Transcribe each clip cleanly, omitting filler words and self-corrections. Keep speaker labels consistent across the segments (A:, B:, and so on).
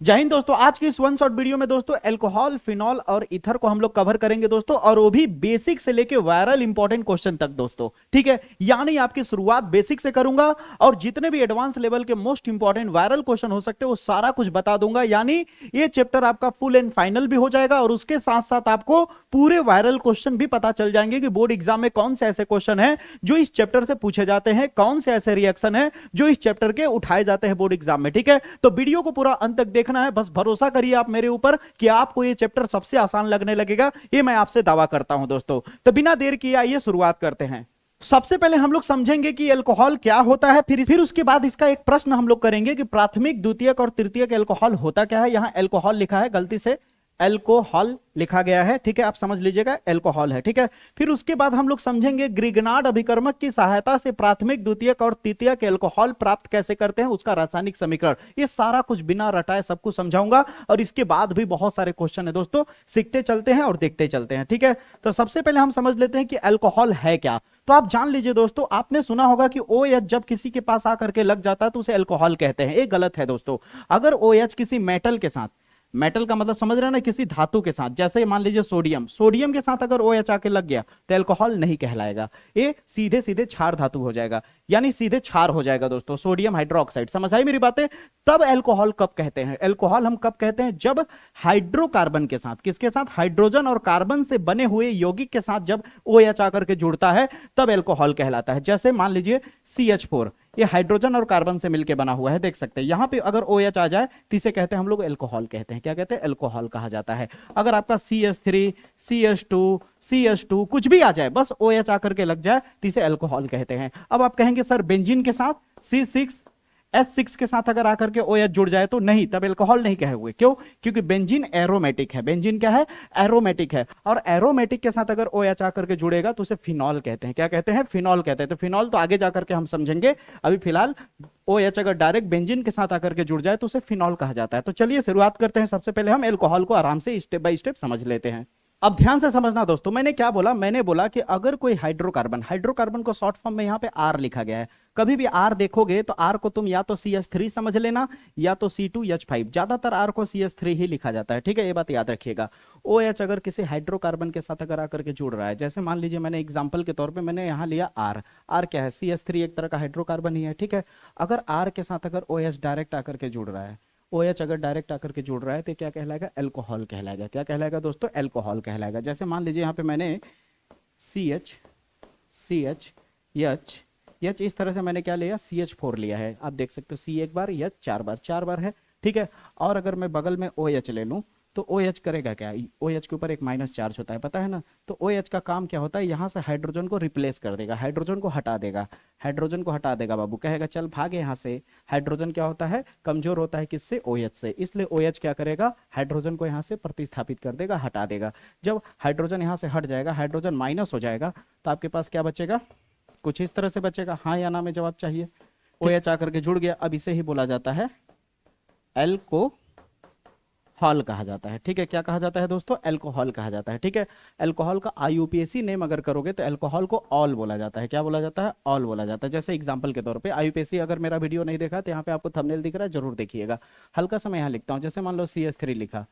A: जय हिंद दोस्तों। आज की इस वन शॉट वीडियो में दोस्तों अल्कोहल, फिनॉल और ईथर को हम लोग कवर करेंगे दोस्तों, और वो भी बेसिक से लेके वायरल इंपॉर्टेंट क्वेश्चन तक दोस्तों। ठीक है, यानी आपकी शुरुआत बेसिक से करूंगा और जितने भी एडवांस लेवल के मोस्ट इंपॉर्टेंट वायरल क्वेश्चन हो सकते हैं वो सारा कुछ बता दूंगा। यानी ये चैप्टर आपका फुल एंड फाइनल भी हो जाएगा और उसके साथ साथ आपको पूरे वायरल क्वेश्चन भी पता चल जाएंगे कि बोर्ड एग्जाम में कौन से ऐसे क्वेश्चन है जो इस चैप्टर से पूछे जाते हैं, कौन से ऐसे रिएक्शन है जो इस चैप्टर के उठाए जाते हैं बोर्ड एग्जाम में। ठीक है, तो वीडियो को पूरा अंत तक देखना है। बस भरोसा करिए आप मेरे ऊपर कि आपको ये चैप्टर सबसे आसान लगने लगेगा, ये मैं आपसे दावा करता हूं दोस्तों। तो बिना देर किए आइए शुरुआत करते हैं। सबसे पहले हम लोग समझेंगे कि अल्कोहल क्या होता है, फिर उसके बाद इसका एक प्रश्न हम लोग करेंगे कि प्राथमिक, द्वितीयक और तृतीयक अल्कोहल होता क्या है। यहां अल्कोहल लिखा है, गलती से अल्कोहल लिखा गया है। ठीक है, आप समझ लीजिएगा अल्कोहल है। ठीक है, फिर उसके बाद हम लोग समझेंगे ग्रिग्नार्ड अभिकर्मक की सहायता से प्राथमिक, द्वितीयक और तृतीयक अल्कोहल प्राप्त कैसे करते हैं, उसका रासायनिक समीकरण। ये सारा कुछ बिना रटाए सब कुछ समझाऊंगा और इसके बाद भी बहुत सारे क्वेश्चन है दोस्तों, सीखते चलते हैं और देखते चलते हैं। ठीक है, तो सबसे पहले हम समझ लेते हैं कि अल्कोहल है क्या। तो आप जान लीजिए दोस्तों, आपने सुना होगा कि OH जब किसी के पास आकर के लग जाता है तो उसे अल्कोहल कहते हैं। ये गलत है दोस्तों। अगर OH किसी मेटल के साथ, मेटल का मतलब समझ रहे हैं ना, किसी धातु के साथ, जैसे मान लीजिए सोडियम के साथ अगर OH आके लग गया तो अल्कोहल नहीं कहलाएगा, ये सीधे सीधे क्षार धातु हो जाएगा, यानी सीधे क्षार हो जाएगा दोस्तों, सोडियम हाइड्रोक्साइड। समझ आई मेरी बातें। तब अल्कोहल कब कहते हैं, अल्कोहल हम कब कहते हैं, जब हाइड्रोकार्बन के साथ, किसके साथ, हाइड्रोजन और कार्बन से बने हुए यौगिक के साथ जब OH आकर के जुड़ता है तब अल्कोहल कहलाता है। जैसे मान लीजिए CH4, ये हाइड्रोजन और कार्बन से मिलकर बना हुआ है, देख सकते हैं। यहां पे अगर OH आ जाए तो इसे कहते हैं हम लोग अल्कोहल कहते हैं। क्या कहते हैं, अल्कोहल कहा जाता है। अगर आपका CH3, CH2 कुछ भी आ जाए, बस OH आकर के लग जाए तो इसे अल्कोहल कहते हैं। अब आप कहेंगे सर बेंजीन के साथ C6H6 के साथ अगर आकर के OH जुड़ जाए तो नहीं, तब अल्कोहल नहीं कहे हुए। क्यों? क्योंकि बेंजीन एरोमेटिक है। बेंजीन क्या है, एरोमेटिक है, और एरोमेटिक के साथ अगर OH आकर के जुड़ेगा तो उसे फिनॉल कहते हैं। क्या कहते हैं, फिनॉल कहते हैं। तो फिनॉल तो आगे जाकर के हम समझेंगे, अभी फिलहाल OH अगर डायरेक्ट बेंजीन के साथ आकर के जुड़ जाए तो उसे फिनॉल कहा जाता है। तो चलिए शुरुआत करते हैं। सबसे पहले हम अल्कोहल को आराम से स्टेप बाय स्टेप समझ लेते हैं। अब ध्यान से समझना दोस्तों, मैंने क्या बोला, मैंने बोला कि अगर कोई हाइड्रोकार्बन को शॉर्ट फॉर्म में यहां पे R लिखा गया है, कभी भी R देखोगे तो R को तुम या तो CH3 समझ लेना या तो C2H5, ज्यादातर R को CH3 ही लिखा जाता है। ठीक है, ये बात याद रखिएगा। OH अगर किसी हाइड्रोकार्बन के साथ अगर आकर के जुड़ रहा है, जैसे मान लीजिए मैंने एग्जांपल के तौर पे मैंने यहाँ लिया R क्या है, CH3 एक तरह का हाइड्रोकार्बन ही है। ठीक है, अगर R के साथ अगर OH डायरेक्ट आकर के जुड़ रहा है, OH अगर डायरेक्ट आकर के जुड़ रहा है तो क्या कहलाएगा, अल्कोहल कहलाएगा। क्या कहलाएगा दोस्तों, अल्कोहल कहलाएगा। जैसे मान लीजिए यहाँ पे मैंने CH इस तरह से मैंने क्या लिया, CH4 लिया है। आप देख सकते हो C एक बार, H चार बार है। ठीक है, और अगर मैं बगल में OH ले लूं तो OH करेगा क्या, OH के ऊपर एक माइनस चार्ज होता है, पता है ना। तो OH का काम क्या होता है, यहां से हाइड्रोजन को रिप्लेस कर देगा, हाइड्रोजन को हटा देगा बाबू, कहेगा चल भागे यहाँ से। हाइड्रोजन क्या होता है, कमजोर होता है किससे, OH से, इसलिए OH क्या करेगा, हाइड्रोजन को यहाँ से प्रतिस्थापित कर देगा, हटा देगा। जब हाइड्रोजन यहाँ से हट जाएगा, हाइड्रोजन माइनस हो जाएगा, तो आपके पास क्या बचेगा, कुछ इस तरह से बचेगा। हाँ या ना में जवाब चाहिए। OH आकर के जुड़ गया, अब इसे ही बोला जाता है अल्कोहल कहा जाता है। ठीक है, क्या कहा जाता है दोस्तों, अल्कोहल कहा जाता है। ठीक है, अल्कोहल का IUPAC नेम अगर करोगे तो अल्कोहल को ऑल बोला जाता है। क्या बोला जाता है, ऑल बोला जाता है। जैसे एग्जांपल के तौर पे IUPAC, अगर मेरा वीडियो नहीं देखा तो यहाँ पे आपको थंबनेल दिख रहा है, जरूर देखिएगा। हल्का सा मैं यहाँ लिखता हूँ, जैसे मान लो CH3 लिखा,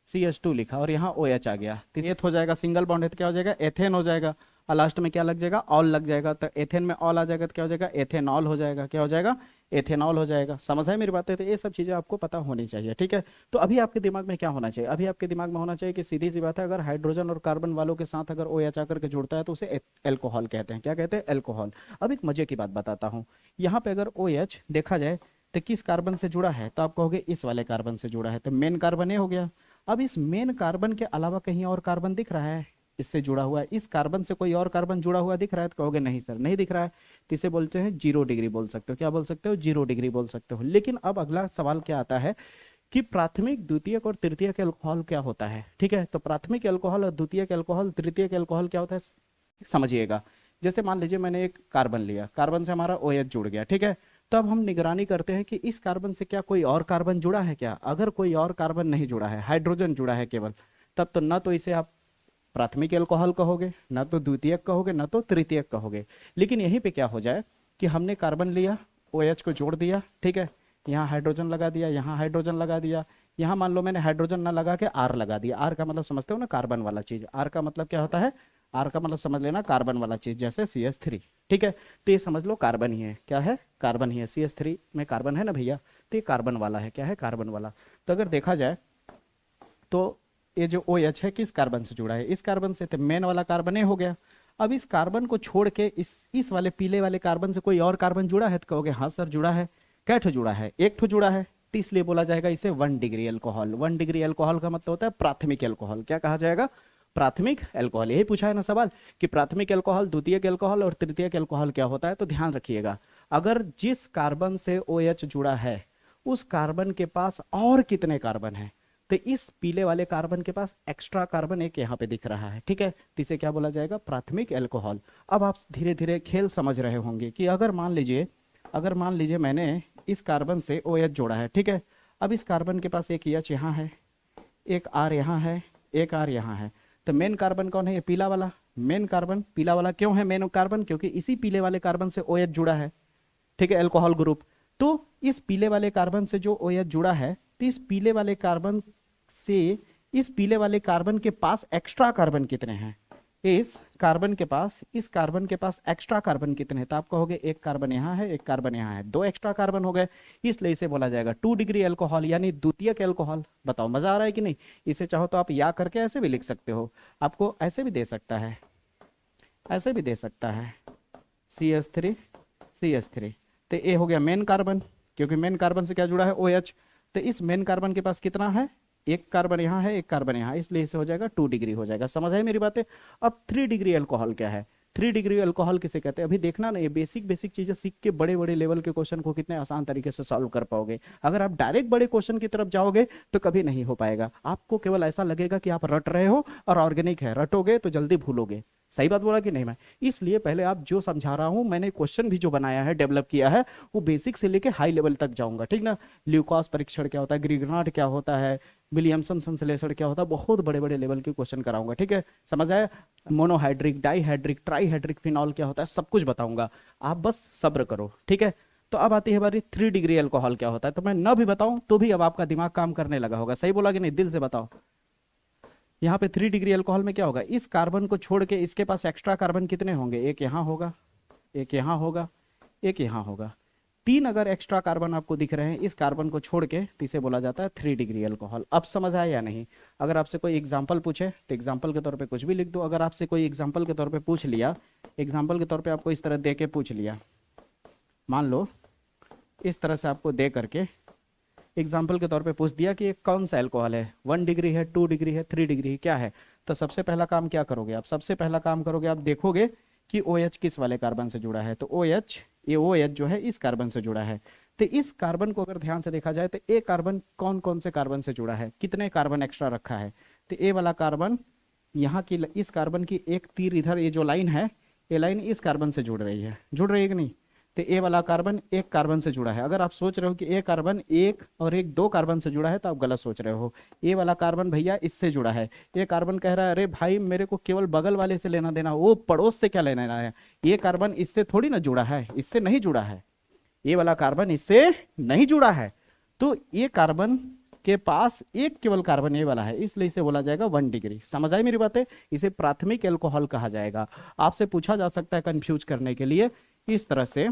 A: CH2 लिखा और यहाँ OH आ गया, एथ हो जाएगा, सिंगल बॉन्ड है तो क्या हो जाएगा, एथेन हो जाएगा, और लास्ट में क्या लग जाएगा, ऑल लग जाएगा। तो एथेन में ऑल आ जाएगा तो क्या हो जाएगा, एथेनॉल हो जाएगा। क्या हो जाएगा, एथेनॉल हो जाएगा। समझ है मेरी बातें। तो ये सब चीजें आपको पता होनी चाहिए। ठीक है, तो अभी आपके दिमाग में क्या होना चाहिए, अभी आपके दिमाग में होना चाहिए कि सीधी सी बात है, अगर हाइड्रोजन और कार्बन वालों के साथ अगर OH आकर के जुड़ता है तो उसे अल्कोहल कहते हैं। क्या कहते हैं, अल्कोहल। अब एक मजे की बात बताता हूँ, यहाँ पे अगर OH देखा जाए तो किस कार्बन से जुड़ा है, तो आप कहोगे इस वाले कार्बन से जुड़ा है, तो मेन कार्बन ये हो गया। अब इस मेन कार्बन के अलावा कहीं और कार्बन दिख रहा है इससे जुड़ा हुआ है, इस कार्बन से कोई और कार्बन जुड़ा हुआ दिख रहा है, तो कहोगे नहीं सर नहीं दिख रहा है, तो इसे बोलते हैं 0 डिग्री बोल सकते हो। क्या बोल सकते हो, 0 डिग्री बोल सकते हो। लेकिन अब अगला सवाल क्या आता है कि प्राथमिक, द्वितीयक और तृतीयक अल्कोहल क्या होता है। ठीक है, तो प्राथमिक अल्कोहल और द्वितीयक अल्कोहल, तृतीयक अल्कोहल क्या होता है, समझिएगा। जैसे मान लीजिए मैंने एक कार्बन लिया, कार्बन से हमारा OH जुड़ गया। ठीक है, तब हम निगरानी करते हैं कि इस कार्बन से क्या कोई और कार्बन जुड़ा है क्या। अगर कोई और कार्बन नहीं जुड़ा है, हाइड्रोजन जुड़ा है केवल, तब तो ना तो इसे आप प्राथमिक अल्कोहल कहोगे, ना तो द्वितीयक कहोगे, ना तो तृतीयक कहोगे। लेकिन यहीं पे क्या हो जाए कि हमने कार्बन लिया, OH को जोड़ दिया, ठीक है, यहाँ हाइड्रोजन लगा दिया, यहाँ हाइड्रोजन लगा दिया, यहाँ मान लो मैंने हाइड्रोजन ना लगा के आर लगा दिया। आर का मतलब समझते हो ना, कार्बन वाला चीज। आर का मतलब क्या होता है? आर का मतलब समझ लेना कार्बन वाला चीज, जैसे CH3। ठीक है, तो ये समझ लो कार्बन ही है। क्या है? कार्बन ही है। CH3 में कार्बन है ना भैया, तो ये कार्बन वाला है। क्या है? कार्बन वाला। तो अगर देखा जाए तो ये जो OH है किस कार्बन से जुड़ा है? इस कार्बन से। तो मेन वाला कार्बन ए हो गया। अब इस कार्बन को छोड़ के इस वाले पीले वाले कार्बन से कोई और कार्बन जुड़ा है? तो कहोगे हाँ सर जुड़ा है। क्या ठो जुड़ा है? एक ठो जुड़ा है। तो इसलिए बोला जाएगा इसे 1 डिग्री अल्कोहल। 1 डिग्री अल्कोहल का मतलब होता है प्राथमिक अल्कोहल। क्या कहा जाएगा? प्राथमिक अल्कोहल। यही पूछा है ना सवाल कि प्राथमिक अल्कोहल, द्वितीयक अल्कोहल और तृतीयक अल्कोहल क्या होता है। तो ध्यान रखिएगा, अगर जिस कार्बन से OH जुड़ा है उस कार्बन के पास और कितने कार्बन है, तो इस पीले वाले कार्बन के पास एक्स्ट्रा कार्बन एक यहाँ पे दिख रहा है। ठीक है, तो इसे क्या बोला जाएगा? प्राथमिक अल्कोहल। अब आप धीरे धीरे खेल समझ रहे होंगे कि अगर मान लीजिए मैंने इस कार्बन से OH जोड़ा है। ठीक है, अब इस कार्बन के पास एक H यहाँ है, एक R यहाँ है, एक R यहाँ है। तो मेन कार्बन कौन है? ये पीला वाला। मेन कार्बन पीला वाला क्यों है मेन कार्बन? क्योंकि इसी पीले वाले कार्बन से OH जुड़ा है। ठीक है, अल्कोहल ग्रुप। तो इस पीले वाले कार्बन से जो OH जुड़ा है, तो इस पीले वाले कार्बन से इस पीले वाले कार्बन के पास एक्स्ट्रा कार्बन कितने हैं? इस कार्बन के पास एक्स्ट्रा कार्बन कितने हैं? तो आप कहोगे एक कार्बन यहाँ है, एक कार्बन यहाँ है, 2 एक्स्ट्रा कार्बन हो गए। इसलिए इसे बोला जाएगा 2 डिग्री अल्कोहल, यानी द्वितीयक अल्कोहल। बताओ मजा आ रहा है कि नहीं? इसे चाहो तो आप या करके ऐसे भी लिख सकते हो, आपको ऐसे भी दे सकता है, ऐसे भी दे सकता है CH3। तो ये हो गया मेन कार्बन, क्योंकि मेन कार्बन से क्या जुड़ा है? OH। तो इस मेन कार्बन के पास कितना है? एक कार्बन यहाँ है, एक कार्बन यहाँ, इसलिए इसे हो जाएगा 2 डिग्री हो जाएगा। समझ है मेरी बातें? अब 3 डिग्री अल्कोहल क्या है? 3 डिग्री अल्कोहल किसे कहते हैं? अभी देखना ना, ये बेसिक चीजें सीख के बड़े बड़े लेवल के क्वेश्चन को कितने आसान तरीके से सॉल्व कर पाओगे। अगर आप डायरेक्ट बड़े क्वेश्चन की तरफ जाओगे तो कभी नहीं हो पाएगा। आपको केवल ऐसा लगेगा कि आप रट रहे हो और ऑर्गेनिक है, रटोगे तो जल्दी भूलोगे। सही बात बोला कि नहीं मैं? इसलिए पहले आप जो समझा रहा हूं, मैंने क्वेश्चन भी जो बनाया है, डेवलप किया है, वो बेसिक से लेके हाई लेवल तक जाऊंगा। ठीक ना? ल्यूकास परीक्षण क्या होता है, ग्रिग्नार्ड क्या होता है, विलियमसन संश्लेषण क्या होता है, बहुत बड़े बड़े लेवल के क्वेश्चन कराऊंगा। ठीक है, समझ आया? मोनोहाइड्रिक, डाईहाइड्रिक, ट्राईहाइड्रिक फिनॉल क्या होता है, सब कुछ बताऊंगा। आप बस सब्र करो। ठीक है, तो अब आती है हमारी 3 डिग्री अल्कोहल क्या होता है। तो मैं न भी बताऊं तो भी अब आपका दिमाग काम करने लगा होगा। सही बोला कि नहीं? दिल से बताओ। यहाँ पे 3 डिग्री अल्कोहल में क्या होगा? इस कार्बन को छोड़ के इसके पास एक्स्ट्रा कार्बन कितने होंगे? एक यहाँ होगा, एक यहाँ होगा, एक यहाँ होगा। 3 अगर एक्स्ट्रा कार्बन आपको दिख रहे हैं इस कार्बन को छोड़ के, तो इसे बोला जाता है 3 डिग्री अल्कोहल। अब समझ आया या नहीं? अगर आपसे कोई एग्जाम्पल पूछे तो एग्जाम्पल के तौर पे कुछ भी लिख दो। अगर आपसे कोई एग्जाम्पल के तौर पे पूछ लिया, एग्जाम्पल के तौर पे आपको इस तरह दे के पूछ लिया, मान लो इस तरह से आपको दे करके एग्जाम्पल के तौर पे पूछ दिया कि ये कौन सा अल्कोहल है, 1 डिग्री है, 2 डिग्री है, 3 डिग्री है, क्या है? तो सबसे पहला काम क्या करोगे आप? सबसे पहला काम करोगे आप देखोगे कि OH किस वाले कार्बन से जुड़ा है। तो OH, ये OH जो है इस कार्बन से जुड़ा है। तो इस कार्बन को अगर ध्यान से देखा जाए तो ए कार्बन कौन कौन से कार्बन से जुड़ा है, कितने कार्बन एक्स्ट्रा रखा है? तो ए वाला कार्बन यहाँ की, इस कार्बन की एक तीर इधर, ये जो लाइन है, ये लाइन इस कार्बन से जुड़ रही है कि नहीं? तो ए वाला कार्बन एक कार्बन से जुड़ा है। अगर आप सोच रहे हो कि ए कार्बन एक और एक 2 कार्बन से जुड़ा है तो आप गलत सोच रहे हो। ए वाला कार्बन भैया इससे जुड़ा है। ये कार्बन कह रहा है अरे भाई मेरे को केवल बगल वाले से लेना देना, वो पड़ोस से क्या लेना देना है। ये कार्बन इससे थोड़ी ना जुड़ा है, इससे नहीं जुड़ा है। ये वाला कार्बन इससे नहीं जुड़ा है। तो ये कार्बन के पास एक केवल कार्बन ये वाला है, इसलिए इसे बोला जाएगा 1 डिग्री। समझ आई मेरी बातें? इसे प्राथमिक अल्कोहल कहा जाएगा। आपसे पूछा जा सकता है कंफ्यूज करने के लिए, इस तरह से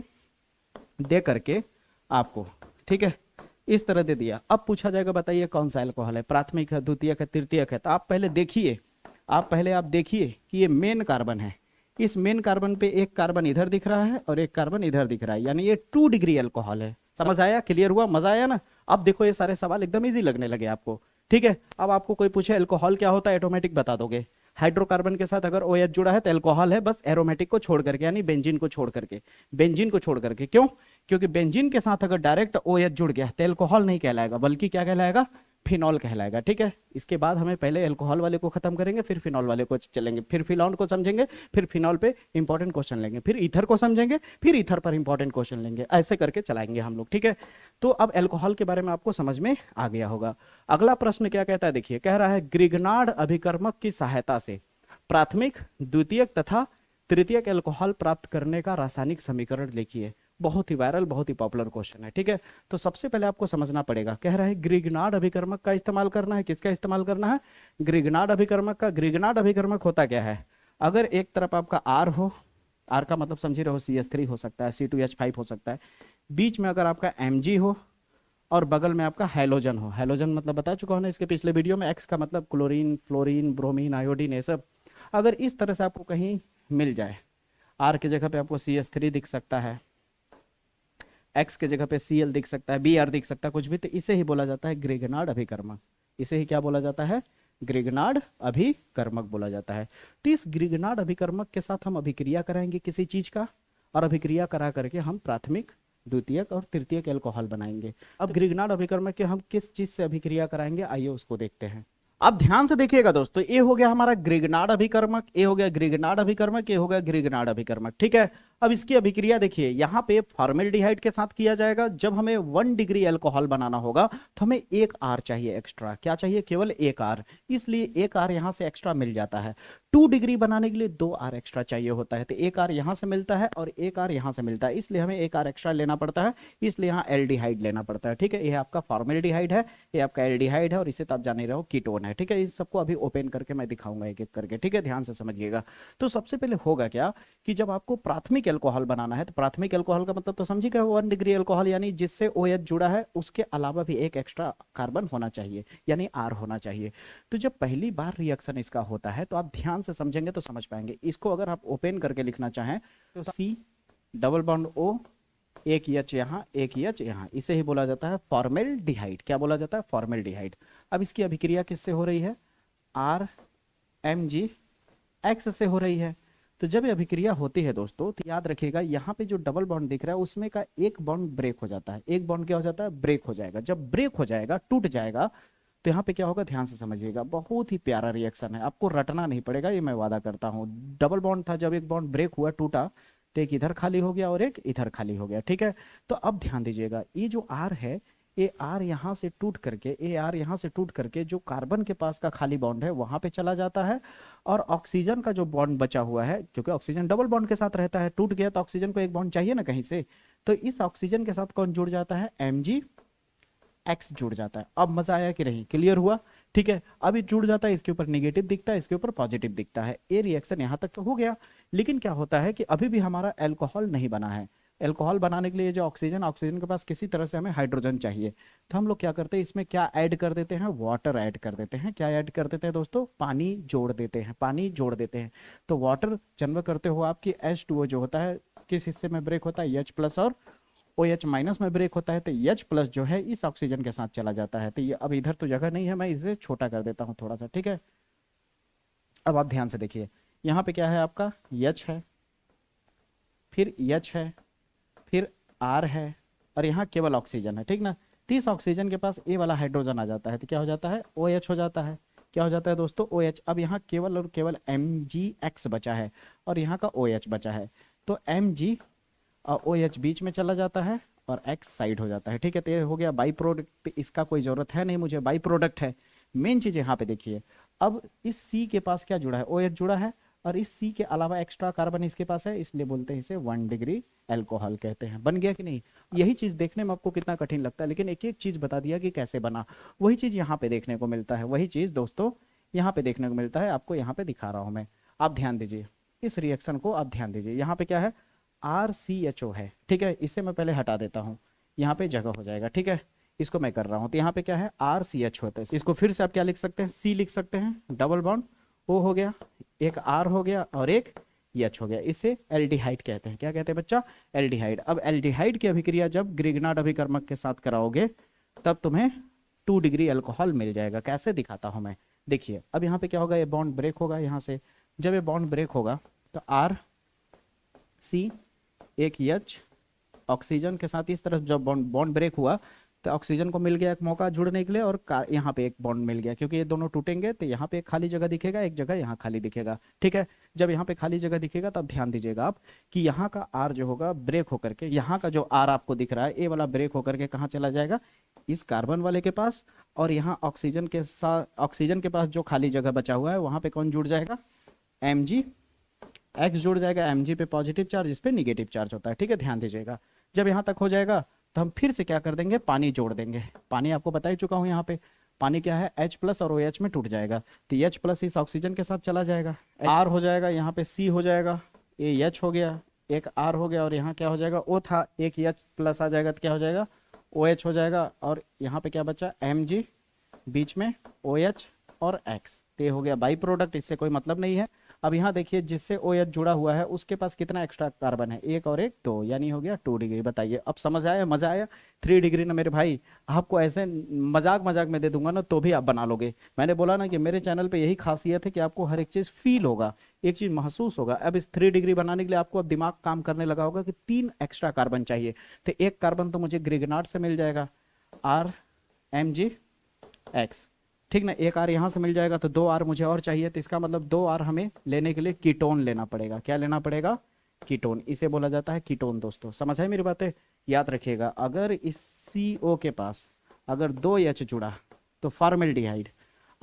A: दे करके आपको, ठीक है, इस तरह दे दिया। अब पूछा जाएगा बताइए कौन सा अल्कोहल है, प्राथमिक है, द्वितीयक है, तृतीयक है। तो आप पहले देखिए, आप देखिए कि ये मेन कार्बन है। इस मेन कार्बन पे एक कार्बन इधर दिख रहा है और एक कार्बन इधर दिख रहा है, यानी ये 2 डिग्री अल्कोहल है। समझ आया? क्लियर हुआ? मजा आया ना? अब देखो ये सारे सवाल एकदम इजी लगने लगे आपको। ठीक है, अब आपको कोई पूछे अल्कोहल क्या होता है, ऑटोमेटिक बता दोगे। हाइड्रोकार्बन के साथ अगर OH जुड़ा है तो अल्कोहल है, बस एरोमेटिक को छोड़ करके, यानी बेंजीन को छोड़ करके। बेंजीन को छोड़ करके क्यों? क्योंकि बेंजीन के साथ अगर डायरेक्ट OH जुड़ गया तो अल्कोहल नहीं कहलाएगा, बल्कि क्या कहलाएगा? फिनॉल कहलाएगा। ठीक है, इसके बाद हमें पहले अल्कोहल वाले को खत्म करेंगे, फिर फिनॉल वाले को चलेंगे, फिर फिनॉल को समझेंगे, फिर फिनॉल पे इंपॉर्टेंट क्वेश्चन लेंगे, फिर ईथर को समझेंगे, फिर ईथर पर इंपॉर्टेंट क्वेश्चन लेंगे, ऐसे करके चलाएंगे हम लोग। ठीक है, तो अब अल्कोहल के बारे में आपको समझ में आ गया होगा। अगला प्रश्न क्या कहता है, देखिए, कह रहा है ग्रिग्नार्ड अभिकर्मक की सहायता से प्राथमिक, द्वितीयक तथा तृतीयक अल्कोहल प्राप्त करने का रासायनिक समीकरण लिखिए। बहुत ही वायरल, बहुत ही पॉपुलर क्वेश्चन है, ठीक है। तो सबसे पहले आपको समझना पड़ेगा, कह रहा है ग्रिगनार्ड अभिकर्मक का इस्तेमाल करना है। किसका इस्तेमाल करना है? ग्रिगनार्ड अभिकर्मक का। ग्रिगनार्ड अभिकर्मक होता क्या है? अगर एक तरफ आपका आर हो, आर का मतलब समझ रहे हो, CH3 हो सकता है, C2H5 हो सकता है, बीच में अगर आपका Mg हो और बगल में आपका हैलोजन हो। हैलोजन मतलब बता चुका हूं ना इसके पिछले वीडियो में। एक्स का मतलब क्लोरीन, फ्लोरीन, ब्रोमीन, आयोडीन, ये सब। अगर इस तरह से आपको कहीं मिल जाए, आर की जगह पे आपको CH3 दिख सकता है, एक्स की जगह पे Cl दिख सकता है, Br दिख सकता है, कुछ भी, तो इसे ही बोला जाता है ग्रिगनार्ड अभिकर्मक। इसे ही क्या बोला जाता है? ग्रिगनार्ड अभिकर्मक बोला जाता है। तो इस ग्रिगनार्ड अभिकर्मक के साथ हम अभिक्रिया कराएंगे किसी चीज का, और अभिक्रिया करा करके हम प्राथमिक, द्वितीयक और तृतीयक एल्कोहल बनाएंगे। अब ग्रिगनार्ड अभिकर्मक के हम किस चीज से अभिक्रिया कराएंगे, आइए उसको देखते हैं। अब ध्यान से देखिएगा दोस्तों, ये हो गया हमारा ग्रिगनार्ड अभिकर्मक, ये हो गया ग्रिगनार्ड अभिकर्मक, ये हो गया ग्रिगनार्ड अभिकर्मक, ठीक है। अब इसकी अभिक्रिया देखिए, यहाँ पे फॉर्मेल्डिहाइड के साथ किया जाएगा। जब हमें 1 डिग्री अल्कोहल बनाना होगा तो हमें 1 R चाहिए एक्स्ट्रा। क्या चाहिए? केवल 1 R, इसलिए 1 R यहाँ से एक्स्ट्रा मिल जाता है। 2 डिग्री बनाने के लिए 2 R एक्स्ट्रा चाहिए होता है, तो 1 R यहाँ से मिलता है और 1 R यहाँ से मिलता है, इसलिए हमें 1 R एक्स्ट्रा लेना पड़ता है, इसलिए यहाँ एल्डिहाइड लेना पड़ता है, ठीक है। ये आपका फॉर्मेल्डिहाइड है, ये आपका एल्डिहाइड है, और इसे तो आप जान ही रहे हो कीटोन है, ठीक है। इस सबको अभी ओपन करके मैं दिखाऊंगा एक एक करके, ठीक है, ध्यान से समझिएगा। तो सबसे पहले होगा क्या कि जब आपको प्राथमिक एल्कोहल बनाना है, तो प्राथमिक एल्कोहल का मतलब तो समझिए क्या, 1 डिग्री एल्कोहल, यानी जिससे OH जुड़ा है उसके अलावा भी एक एक्स्ट्रा कार्बन होना चाहिए, यानी R होना चाहिए। तो जब पहली बार रिएक्शन इसका होता है तो आप ध्यान से समझेंगे तो समझ पाएंगे। इसको अगर आप ओपन करके लिखना चाहें तो C डबल बॉन्ड O, एक H यहाँ, एक H यहाँ, इसे ही बोला जाता है फॉर्मेल्डिहाइड। क्या बोला जाता है? फॉर्मेल्डिहाइड। अब इसकी अभिक्रिया किससे हो रही है? RMgX से हो रही है। तो जब ये अभिक्रिया होती है दोस्तों, तो याद रखिएगा यहाँ पे जो डबल बॉन्ड दिख रहा है उसमें का एक बॉन्ड ब्रेक हो जाता है। एक बॉन्ड क्या हो जाता है? ब्रेक हो जाएगा। जब ब्रेक हो जाएगा, टूट जाएगा, तो यहाँ पे क्या होगा, ध्यान से समझिएगा। बहुत ही प्यारा रिएक्शन है, आपको रटना नहीं पड़ेगा, ये मैं वादा करता हूँ। डबल बॉन्ड था, जब एक बॉन्ड ब्रेक हुआ, टूटा, तो एक इधर खाली हो गया और एक इधर खाली हो गया, ठीक है। तो अब ध्यान दीजिएगा, ये जो R है, ये R यहाँ से टूट करके, ये R यहाँ से टूट करके जो कार्बन के पास का खाली बॉन्ड है वहां पे चला जाता है, और ऑक्सीजन का जो बॉन्ड बचा हुआ है, क्योंकि ऑक्सीजन डबल बॉन्ड के साथ रहता है, टूट गया तो ऑक्सीजन को एक बॉन्ड चाहिए ना कहीं से, तो इस ऑक्सीजन के साथ कौन जुड़ जाता है? Mgx जुड़ जाता है। अब मजा आया कि नहीं? क्लियर हुआ? ठीक है। अब ये जुड़ जाता है, इसके ऊपर निगेटिव दिखता है, इसके ऊपर पॉजिटिव दिखता है। ये रिएक्शन यहाँ तक तो हो गया, लेकिन क्या होता है कि अभी भी हमारा एल्कोहल नहीं बना है। एल्कोहल बनाने के लिए जो ऑक्सीजन के पास किसी तरह से हमें हाइड्रोजन चाहिए, तो हम लोग क्या करते हैं, इसमें क्या ऐड कर देते हैं? वाटर ऐड कर देते हैं। क्या ऐड कर देते हैं दोस्तों? पानी जोड़ देते हैं, पानी जोड़ देते हैं। तो वाटर जन्म करते हो आपकी H2O जो होता है, किस हिस्से में ब्रेक होता है? H प्लस और OH माइनस में ब्रेक होता है, तो H प्लस जो है इस ऑक्सीजन के साथ चला जाता है। तो ये अब इधर तो जगह नहीं है, मैं इसे छोटा कर देता हूँ थोड़ा सा, ठीक है। अब आप ध्यान से देखिए, यहाँ पे क्या है आपका? H है, फिर H है, फिर R है, और यहाँ केवल ऑक्सीजन है, ठीक ना। 30 ऑक्सीजन के पास ए वाला हाइड्रोजन आ जाता है, तो क्या हो जाता है? OH हो जाता है। क्या हो जाता है दोस्तों? OH। अब यहाँ केवल और केवल Mgx बचा है, और यहाँ का OH बचा है, तो Mg और OH बीच में चला जाता है और X साइड हो जाता है, ठीक है। तो ये हो गया बाई प्रोडक्ट, इसका कोई जरूरत है नहीं मुझे, बाई प्रोडक्ट है। मेन चीज यहाँ पे देखिए, अब इस C के पास क्या जुड़ा है? OH जुड़ा है, और इस C के अलावा एक्स्ट्रा कार्बन इसके पास है, इसलिए बोलते हैं इसे 1 डिग्री एल्कोहल कहते हैं। बन गया कि नहीं? यही चीज देखने में आपको कितना कठिन लगता है, लेकिन एक एक चीज बता दिया कि कैसे बना। वही चीज यहाँ पे देखने को मिलता है, वही चीज दोस्तों यहाँ पे देखने को मिलता है, आपको यहाँ पे दिखा रहा हूं मैं। आप ध्यान दीजिए, इस रिएक्शन को आप ध्यान दीजिए। यहाँ पे क्या है? RCHO है, ठीक है। इसे मैं पहले हटा देता हूँ, यहाँ पे जगह हो जाएगा, ठीक है। इसको मैं कर रहा हूँ, तो यहाँ पे क्या है? RCH होता है। इसको फिर से आप क्या लिख सकते हैं? C लिख सकते हैं, डबल बॉन्ड O हो गया, एक R हो गया, और एक H हो गया। इसे एल्डिहाइड कहते हैं। क्या कहते हैं बच्चा? एल्डिहाइड। अब एल्डिहाइड की अभिक्रिया जब ग्रिगनार्ड अभिकर्मक के साथ कराओगे, तब तुम्हें 2 डिग्री अल्कोहल मिल जाएगा। कैसे दिखाता हूं मैं, देखिए। अब यहाँ पे क्या होगा? ये बॉन्ड ब्रेक होगा यहाँ से। जब ये बॉन्ड ब्रेक होगा तो RC, एक H, ऑक्सीजन के साथ इस तरफ जब बॉन्ड ब्रेक हुआ तो ऑक्सीजन को मिल गया एक मौका जुड़ने के लिए, और यहाँ पे एक बॉन्ड मिल गया, क्योंकि ये दोनों टूटेंगे तो यहाँ पे एक खाली जगह दिखेगा, एक जगह यहाँ खाली दिखेगा, ठीक है। जब यहाँ पे खाली जगह दिखेगा तब ध्यान दीजिएगा आप कि यहाँ का R जो होगा ब्रेक होकर के, यहाँ का जो R आपको दिख रहा है, ए वाला ब्रेक होकर के कहाँ चला जाएगा? इस कार्बन वाले के पास, और यहाँ ऑक्सीजन के साथ, ऑक्सीजन के पास जो खाली जगह बचा हुआ है वहां पे कौन जुड़ जाएगा? Mgx जुड़ जाएगा। Mg पे पॉजिटिव चार्ज, इस पे निगेटिव चार्ज होता है, ठीक है, ध्यान दीजिएगा। जब यहाँ तक हो जाएगा तो हम फिर से क्या कर देंगे, पानी जोड़ देंगे। पानी आपको बता ही चुका हूँ, यहाँ पे पानी क्या है, H प्लस और OH में टूट जाएगा, तो H प्लस इस ऑक्सीजन के साथ चला जाएगा, R हो जाएगा, यहाँ पे C हो जाएगा, ये H हो गया, एक R हो गया, और यहाँ क्या हो जाएगा, O था, एक H प्लस आ जाएगा तो क्या हो जाएगा, OH हो जाएगा, और यहाँ पे क्या बचा, Mg, बीच में OH और X, तो ये हो गया बाई प्रोडक्ट, इससे कोई मतलब नहीं है। अब यहाँ देखिए जिससे OH जुड़ा हुआ है उसके पास कितना एक्स्ट्रा कार्बन है, एक और एक दो, यानी हो गया 2 डिग्री। बताइए अब समझ आया, मजा आया। 3 डिग्री ना मेरे भाई, आपको ऐसे मजाक मजाक में दे दूंगा ना तो भी आप बना लोगे। मैंने बोला ना कि मेरे चैनल पे यही खासियत है कि आपको हर एक चीज फील होगा, एक चीज महसूस होगा। अब इस 3 डिग्री बनाने के लिए आपको अब दिमाग काम करने लगा होगा कि 3 एक्स्ट्रा कार्बन चाहिए, तो एक कार्बन तो मुझे ग्रिगनाट से मिल जाएगा, RMgX, ठीक ना, एक R यहाँ से मिल जाएगा, तो 2 R मुझे और चाहिए, तो इसका मतलब 2 R हमें लेने के लिए कीटोन लेना पड़ेगा। क्या लेना पड़ेगा, कीटोन, इसे बोला जाता है कीटोन। दोस्तों समझ है मेरी बातें, याद रखिएगा। अगर इस CO के पास अगर 2 H जुड़ा तो फॉर्मेल्डिहाइड,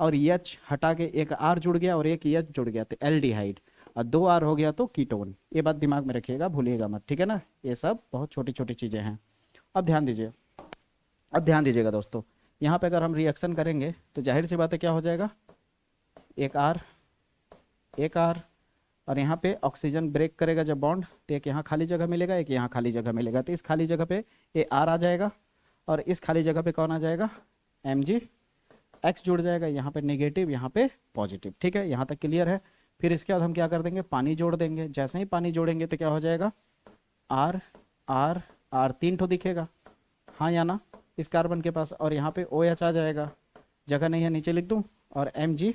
A: और H हटा के एक R जुड़ गया और एक H जुड़ गया तो एल्डिहाइड, और 2 R हो गया तो कीटोन। ये बात दिमाग में रखिएगा, भूलिएगा मत, ठीक है ना। ये सब बहुत छोटी छोटी चीजें हैं। अब ध्यान दीजिए, अब ध्यान दीजिएगा दोस्तों, यहाँ पे अगर हम रिएक्शन करेंगे तो जाहिर सी बात है क्या हो जाएगा, एक R, एक R, और यहाँ पे ऑक्सीजन ब्रेक करेगा जब बॉन्ड, तो एक यहाँ खाली जगह मिलेगा, एक यहाँ खाली जगह मिलेगा, तो इस खाली जगह पे ये R आ जाएगा, और इस खाली जगह पे कौन आ जाएगा, MgX जुड़ जाएगा, यहाँ पे नेगेटिव, यहाँ पे पॉजिटिव, ठीक है, यहाँ तक क्लियर है। फिर इसके बाद हम क्या कर देंगे, पानी जोड़ देंगे। जैसे ही पानी जोड़ेंगे तो क्या हो जाएगा, R R R, 3 ठो दिखेगा, हाँ या ना, इस कार्बन के पास, और यहाँ पे OH आ जाएगा, जगह नहीं है नीचे लिख दूं, और Mg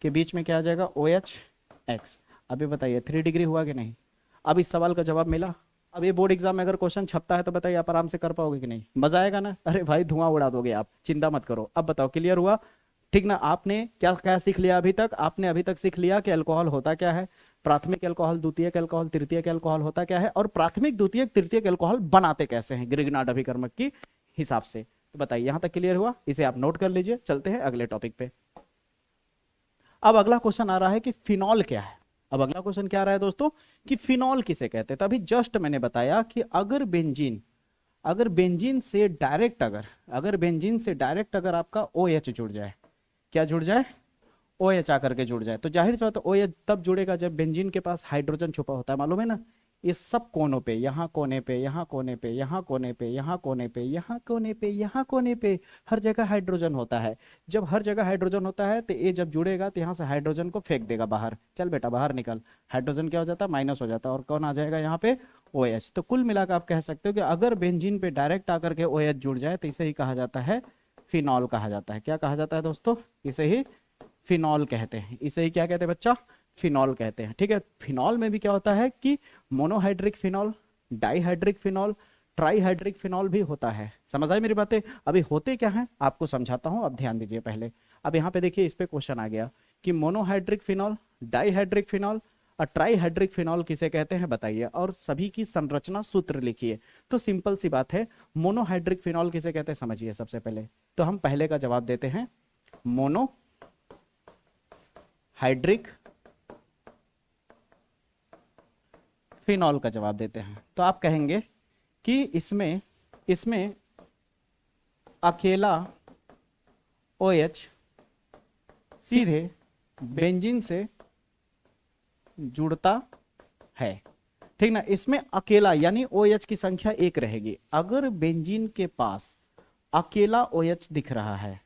A: के बीच में क्या आ जाएगा, OHX। अभी बताइए 3 डिग्री हुआ कि नहीं। अब इस सवाल का जवाब मिला। अब ये बोर्ड एग्जाम में अगर क्वेश्चन छपता है तो बताइए आप आराम से कर पाओगे कि नहीं, मजा आएगा ना। अरे भाई धुआं उड़ा दोगे आप, चिंता मत करो। अब बताओ क्लियर हुआ, ठीक ना। आपने क्या क्या सीख लिया अभी तक, आपने अभी तक सीख लिया कि अल्कोहल होता क्या है, प्राथमिक अल्कोहल, द्वितीयक अल्कोहल, तृतीयक अल्कोहल होता क्या है, और प्राथमिक द्वितीयक तृतीयक अल्कोहल बनाते कैसे हैं ग्रिग्नार्ड अभिकर्मक की हिसाब से। तो बताइए यहां तक क्लियर हुआ, इसे आप नोट कर लीजिए। चलते हैं अगले टॉपिक पे। अब अगला क्वेश्चन आ रहा है कि फिनॉल क्या है। अब अगला क्वेश्चन क्या आ रहा है दोस्तों कि फिनॉल किसे कहते हैं। तो अभी जस्ट मैंने बताया कि अगर बेंजीन से डायरेक्ट अगर आपका OH जुड़ जाए, क्या जुड़ जाए, OH आकर के जुड़ जाए, तो जाहिर सी बात है OH तब जुड़ेगा जब बेंजीन के पास हाइड्रोजन छुपा होता है, मालूम है ना। इस सब कोनों पे, यहाँ कोने पे, यहाँ कोने पे, यहाँ कोने पे, यहाँ कोने पे, यहाँ कोने पे, यहाँ कोने पे, हर जगह हाइड्रोजन होता है। जब हर जगह हाइड्रोजन होता है तो ये जब जुड़ेगा तो यहाँ से हाइड्रोजन को फेंक देगा बाहर, चल बेटा बाहर निकल। हाइड्रोजन क्या हो जाता है, माइनस हो जाता है, और कौन आ जाएगा यहाँ पे, OH। तो कुल मिलाकर आप कह सकते हो कि अगर बेंजीन पे डायरेक्ट आकर के OH जुड़ जाए तो इसे ही कहा जाता है फिनॉल कहा जाता है। क्या कहा जाता है दोस्तों, इसे ही फिनॉल कहते हैं। इसे ही क्या कहते हैं बच्चा, फिनॉल कहते हैं, ठीक है। फिनॉल में भी क्या होता है कि monohydric phenol, dihydric phenol, trihydric phenol भी होता है। समझ आई मेरी बातें। अभी होते क्या है आपको समझाता हूं, अब ध्यान दीजिए पहले। अब यहाँ पे देखिए इस पे क्वेश्चन आ गया कि मोनोहाइड्रिक फिनॉल, डाइहाइड्रिक फिनॉल और ट्राईहाइड्रिक फिनॉल किसे कहते हैं बताइए, और सभी की संरचना सूत्र लिखिए। तो सिंपल सी बात है, मोनोहाइड्रिक फिनॉल किसे कहते हैं समझिए सबसे पहले। तो हम पहले का जवाब देते हैं, मोनोहाइड्रिक फिनॉल का जवाब देते हैं। तो आप कहेंगे कि इसमें अकेला OH सीधे बेंजीन से जुड़ता है, ठीक ना। इसमें अकेला यानी OH की संख्या 1 रहेगी। अगर बेंजीन के पास अकेला OH दिख रहा है,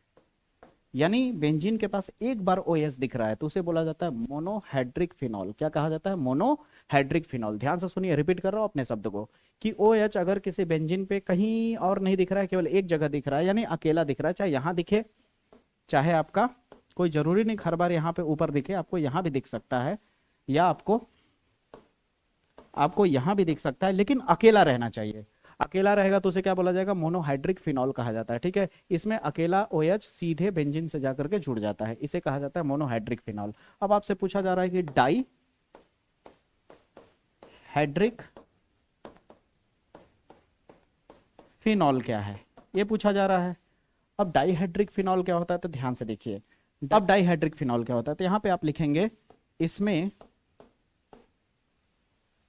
A: यानी बेंजीन के पास एक बार OH दिख रहा है, तो उसे बोला जाता है मोनोहाइड्रिक फिनॉल। क्या कहा जाता है, मोनोहाइड्रिक फिनॉल। ध्यान से सुनिए, रिपीट कर रहा हूं अपने शब्द को कि OH अगर किसी बेंजीन पे कहीं और नहीं दिख रहा है, केवल एक जगह दिख रहा है, यानी अकेला दिख रहा है, चाहे यहां दिखे, चाहे आपका कोई जरूरी नहीं हर बार यहाँ पे ऊपर दिखे, आपको यहां भी दिख सकता है, या आपको यहां भी दिख सकता है, लेकिन अकेला रहना चाहिए। अकेला रहेगा तो उसे क्या बोला जाएगा, मोनोहाइड्रिक फिनॉल कहा जाता है, ठीक है। इसमें अकेला OH सीधे बेंजीन से जाकर के जुड़ जाता है, इसे कहा जाता है मोनोहाइड्रिक फिनॉल। अब आपसे पूछा जा रहा है कि डाइहाइड्रिक फिनॉल क्या है, ये पूछा जा रहा है। अब डाइहाइड्रिक फिनॉल क्या होता है, तो ध्यान से देखिए। अब डाइहाइड्रिक फिनॉल क्या होता है, तो यहां पे आप लिखेंगे इसमें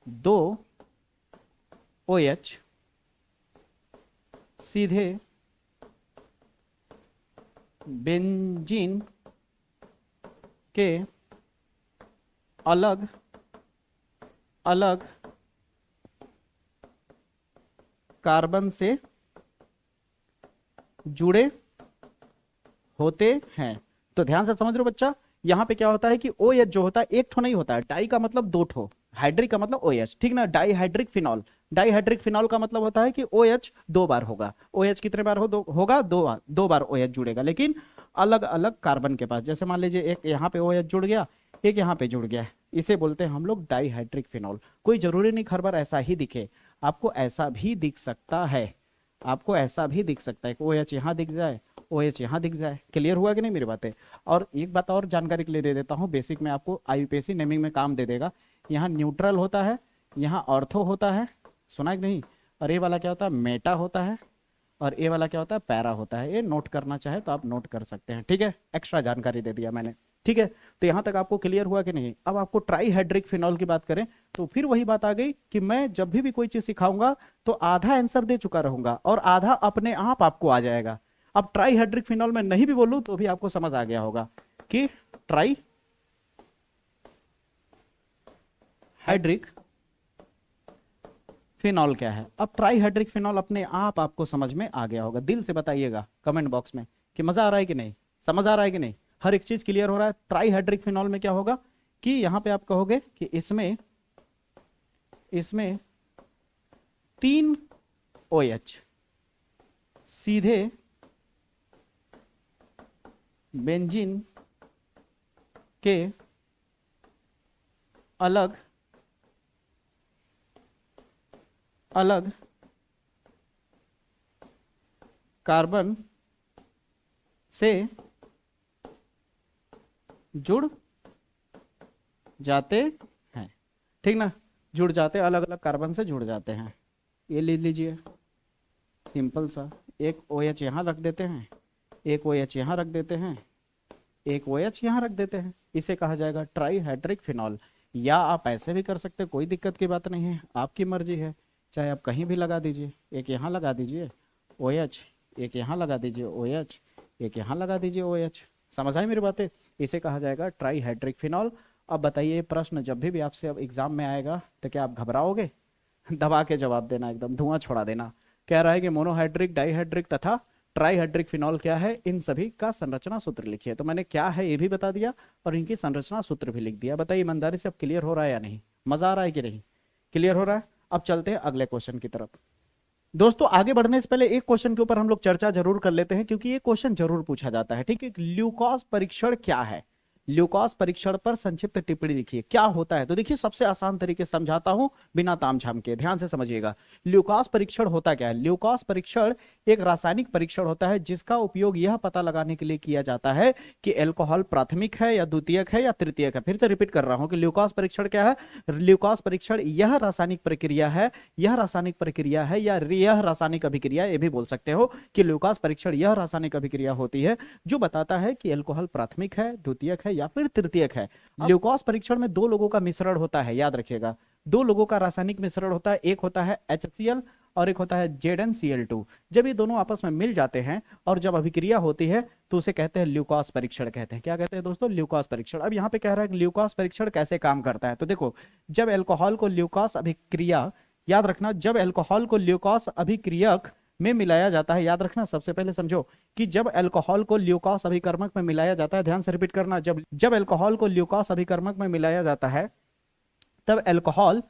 A: 2 OH सीधे बेंजीन के अलग अलग कार्बन से जुड़े होते हैं। तो ध्यान से समझ लो बच्चा, यहां पे क्या होता है कि OH जो होता है एक ठो नहीं होता है, डाई का मतलब दो ठो, हाइड्रिक का मतलब OH, ठीक ना, dihydric phenol. Dihydric phenol का मतलब होता है कि OH दो बार होगा। OH कितने बार होगा? दो बार OH जुड़ेगा, लेकिन अलग अलग कार्बन के पास। जैसे मान लीजिए एक यहाँ पे OH जुड़ गया, एक यहाँ पे जुड़ गया, इसे बोलते हैं हम लोग डाई हाइड्रिक फिनॉल। कोई जरूरी नहीं हर बार ऐसा ही दिखे, आपको ऐसा भी दिख सकता है, आपको ऐसा भी दिख सकता है कि OH यहाँ दिख जाए, OH यहाँ दिख जाए। क्लियर हुआ कि नहीं मेरी बातें? और एक बात और जानकारी के लिए दे देता हूँ, बेसिक में आपको IUPAC नेमिंग में काम दे देगा। यहाँ न्यूट्रल होता है, यहाँ ऑर्थो होता है, सुना है कि नहीं? और ये वाला क्या होता है? मेटा होता है। और ये वाला क्या होता है? पैरा होता है। ये नोट करना चाहे तो आप नोट कर सकते हैं, ठीक है? एक्स्ट्रा जानकारी दे दिया मैंने, ठीक है? तो यहां तक आपको क्लियर हुआ कि नहीं? अब आपको ट्राईहाइड्रिक फिनॉल की बात करें तो फिर वही बात आ गई कि मैं जब भी कोई चीज सिखाऊंगा तो आधा आंसर दे चुका रहूंगा और आधा अपने आप आपको आ जाएगा। अब ट्राईहाइड्रिक फिनॉल में नहीं भी बोलूं तो भी आपको समझ आ गया होगा कि ट्राईहाइड्रिक फिनॉल क्या है। अब ट्राईहाइड्रिक फिनॉल अपने आप आपको समझ में आ गया होगा। दिल से बताइएगा कमेंट बॉक्स में कि मजा आ रहा है कि नहीं, समझ आ रहा है कि नहीं, हर एक चीज क्लियर हो रहा है। ट्राईहाइड्रिक फिनॉल में क्या होगा कि यहां पे आप कहोगे कि इसमें 3 OH सीधे बेंजीन के अलग अलग कार्बन से जुड़ जाते हैं, ठीक ना? जुड़ जाते, अलग अलग कार्बन से जुड़ जाते हैं। ये ले लीजिए सिंपल सा, एक OH यहां रख देते हैं, एक OH यहां रख देते हैं, एक OH यहां रख देते हैं। इसे कहा जाएगा ट्राईहाइड्रिक फिनॉल। या आप ऐसे भी कर सकते, कोई दिक्कत की बात नहीं है, आपकी मर्जी है। चाहे आप कहीं भी लगा दीजिए, एक यहाँ लगा दीजिए OH, एक यहाँ लगा दीजिए OH, एक यहाँ लगा दीजिए OH। समझ आई मेरी बातें? इसे कहा जाएगा ट्राईहाइड्रिक फिनॉल। अब बताइए, प्रश्न जब भी आपसे अब एग्जाम में आएगा तो क्या आप घबराओगे? दबा के जवाब देना, एकदम धुआं छोड़ा देना। कह रहा है कि मोनोहाइड्रिक, डाईहाइड्रिक तथा ट्राईहाइड्रिक फिनॉल क्या है, इन सभी का संरचना सूत्र लिखिए। तो मैंने क्या है ये भी बता दिया और इनकी संरचना सूत्र भी लिख दिया। बताइए ईमानदारी से अब क्लियर हो रहा है या नहीं? मजा आ रहा है कि नहीं? क्लियर हो रहा है? अब चलते हैं अगले क्वेश्चन की तरफ। दोस्तों आगे बढ़ने से पहले एक क्वेश्चन के ऊपर हम लोग चर्चा जरूर कर लेते हैं, क्योंकि ये क्वेश्चन जरूर पूछा जाता है, ठीक है? ल्यूकोस परीक्षण क्या है? ल्यूकोस परीक्षण पर संक्षिप्त टिप्पणी लिखिए, क्या होता है? तो देखिए सबसे आसान तरीके से समझाता हूं बिना तामझाम के, ध्यान से समझिएगा। ल्यूकोस परीक्षण होता क्या है? ल्यूकोस परीक्षण एक रासायनिक परीक्षण होता है जिसका उपयोग यह पता लगाने के लिए किया जाता है कि अल्कोहल प्राथमिक है या द्वितीयक है या तृतीयक है। फिर से रिपीट कर रहा हूं कि ल्यूकोस परीक्षण क्या है? ल्यूकोस परीक्षण यह रासायनिक प्रक्रिया है, यह रासायनिक प्रक्रिया है या यह रासायनिक अभिक्रिया, ये भी बोल सकते हो कि ल्यूकोस परीक्षण यह रासायनिक अभिक्रिया होती है जो बताता है कि अल्कोहल प्राथमिक है, द्वितीयक है या फिर तृतीयक है। ल्यूकोस परीक्षण में 2 लोगों का मिश्रण होता है, याद रखिएगा, 2 लोगों का रासायनिक मिश्रण होता है। एक होता है HCl और एक होता है ZnCl2। जब ये दोनों आपस में मिल जाते हैं और जब अभिक्रिया होती है तो उसे कहते हैं ल्यूकोस परीक्षण कहते हैं। क्या कहते हैं दोस्तों? ल्यूकोस परीक्षण। अब यहाँ पे कह रहा है कि ल्यूकोस परीक्षण कैसे काम करता है। तो देखो, जब अल्कोहल को ल्यूकोस अभिक्रिया, याद रखना, जब अल्कोहल को ल्यूकोस अभिक्रियक में मिलाया जाता है, याद रखना, सबसे पहले समझो कि जब अल्कोहल को ल्यूकोस अभिकर्मक में मिलाया जाता है, ध्यान से रिपीट करना, जब अल्कोहल को ल्यूकोस अभिकर्मक में मिलाया जाता है तब अल्कोहल